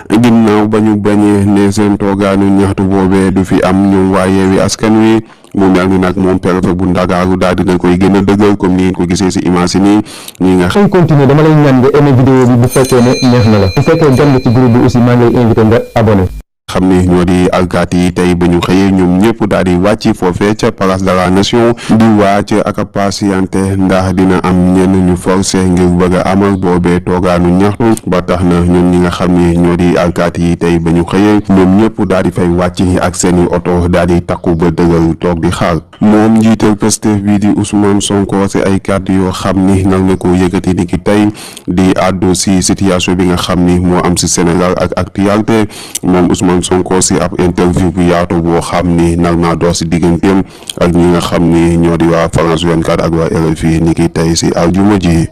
ginnaaw ba ñu bañee ne seen toogaanu ñaxtu boobee du fi am ñoom waa Yewwi Askan Wi mu mel ni nag moom préfet bu Ndakaaru daal dina koy gën a dëggal comme ni ngeen ko gisee si image yi nii ñi nga xam continuer dama lay ñaan nga aimé vidéo bi bu fekkee ne neex na la bu fekkee gan nga ci groupe bi aussi maa ngi lay invité nga abonné. xam ni ñoo di alkaati yi tey ba ñu xëyee ñoom ñëpp daal di wàcc foofee ca place de la nation di wàcc ak patienté ndax dina am ñenn ñu forcé ngir bëgg a amal boobee toogaanu ñaxtu ba tax na ñoom ñi nga xam ni ñoo di alkaati yi tey ba ñu xëyee ñoom ñëpp daal di fay wàcc ak seeni oto daal di takku ba dëgëru toog di xaar moom njiital Pastef bii di Ousmane Sonko si ay kàddu yoo xam ni nag na ko yëkkati ni ki tey di àddu si situation bi nga xam ni moo am si Sénégal ak actualité moom Ousmane Sonko si ab interview bu yaatu boo xam ni nag naa dox si digganteem ak ñi nga xam ni ñoo di waa France 24 ak waa RFI ni ki tey si aljuma ji.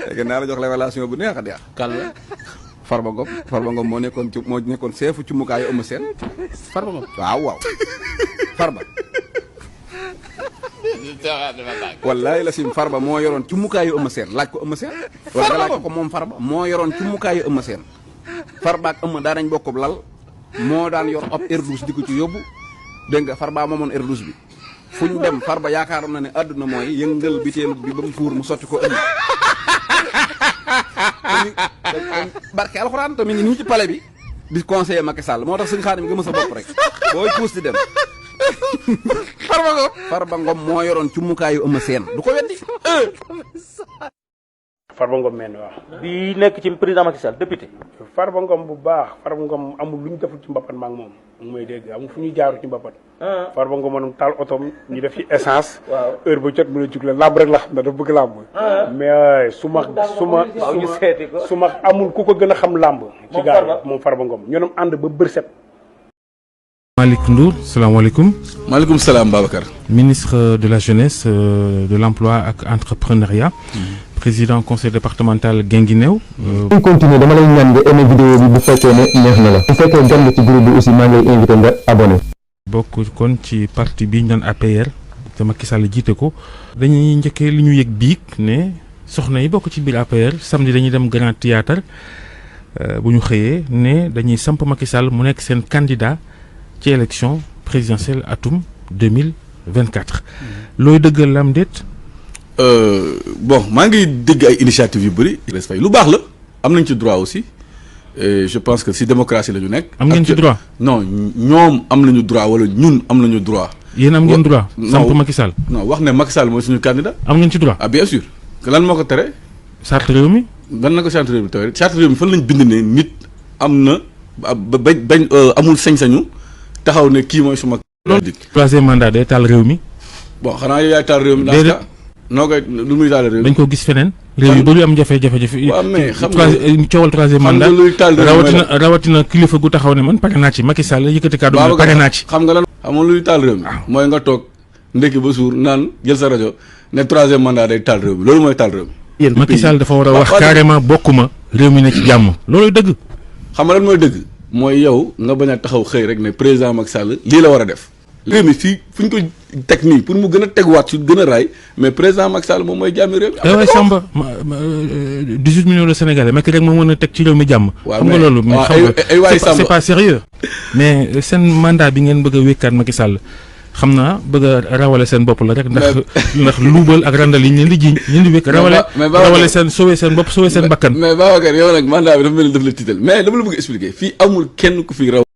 léegi naa la jox révélation bu neex a neex. kan la. Farba Ngom moo nekkoon seefu ci mukaayu Eumeu Sène. Farba Ngom waaw Farba. wallaay la sim Farba moo yoroon ci mukaayu Eumeu Sène laaj ko Eumeu Sène. wala laaj ko moom Farba moo yoroon ci mukaayu Eumeu Sène. Farba ak Eumeu daan nañ bokk lal moo daan yor ab R12 di ko ci yóbbu dégg nga Farba moomoon R12 bi fu ñu dem Farba yaakaaroon na ne àdduna mooy yëngal biteel bi ba mu fuur mu sotti ko ëndi. barke alxuraan tamit ngi nii ci palais bi di conseiller Macky Sall moo tax suñu xaadim nga mës a bopp rek booy puus di dem. Farba Ngom moo yoroon ci mukaayu Eumeu Sène du ko weddi. Farba Ngom meen waaw. bi nekk ci président Macky Sall député. Farba Ngom bu baax Farba Ngom amul lu ñu deful ci mbapat ma ak moom mu may dégg amul fu ñuy jaaru ci mbapat. Farba Ngom moom taal otoom ñu def ci essence. waaw heure ba jot mu ne jug la làmb rek la xam ne dafa bëgg làmb. mais su ma amul ku ko gën a xam làmb. ci gaar moom Farba Ngom ñoo doon ànd ba bër set. Malick Ndour salaamaaleykum. maaleykum salaam Babacar. ministre de la jeunesse de l'emploi ak entrepreneuriat. président conseil départemental Guinguinéo. ñu continuer dama lay ñaan nga aimé vidéo bi bu fekkee ne neex na la bu fekkee gan nga ci groupe bi aussi maa ngi lay invité nga abonné. bokk kon ci parti bi ñu naan APR te Macky Sall jiite ko. dañuy njëkkee li ñu yëg biig ne soxna yi bokk ci biir APR samedi dañuy dem Grand Théâtre bu ñu xëyee ne dañuy samp Macky Sall mu nekk seen candidat ci élection présidentielle atum 2024. looy dëggal lam déet. bon maa ngi dégg ay initiative yu bëri lu baax la am nañ ci droit aussi et je pense que si démocratie la ñu nekk. am ngeen ci droit. non ñoom am nañu droit wala ñun am nañu droit. yéen am ngeen droit. samp Macky Sall. non wax ne Macky Sall mooy suñu candidat. am ngeen ci droit. ah bien sûr que lan moo ko tere. charte réew mi. ban na ko charte réew mi tere charte réew mi fan lañ bind ne nit am na bañ amul sañ-sañu taxaw ne kii mooy suma. loolu troisième mandat day taal réew mi. bon xanaa yow yaay taal réew mi. déedéet noo koy lu muy taal réew mi. dañ ko gis feneen. réew yu bëri am jafe-jafe. waaw mais xam nga coowal troisième mandat rawatina kilifa gu taxaw ne man pare naa ci Macky Sall yëkkati kàddu ne pare naa ci. xam nga lan xam nga luy taal réew mi. mooy nga toog ndekki ba suur naan jël sa rajo ne troisième mandat day taal réew mi loolu mooy taal réew mi. Macky Sall dafa war a wax carrément bokkuma réew mi ne ci jàmm loolu dëgg. xam nga lan mooy dëgg mooy yow nga bañ a taxaw xëy rek ne président Macky Sall lii la war a def. réew mi fii fu ñu ko teg nii pour mu gën a teguwaat su gën a raay mais président Macky Sall moom mooy jàmmi réew mi. waaye Samba 18 millions de Sénégalais Macky rek moo mën a teg ci réew mi jàmm. waaw xam nga loolu. ay c'est pas sérieux mais seen mandat bi ngeen bëgg a wékkaat Macky Sall xam naa bëgg a rawale seen bopp la rek ndax luubal ak randal yi ñu leen di jiiñ ñu leen di wékk rawale seen sauver seen bopp sauver seen bakkan. mais Babacar yow nag mandat bi dafa mel ni daf la tiital mais dama la bëgg expliquer fii amul kenn ku fi raw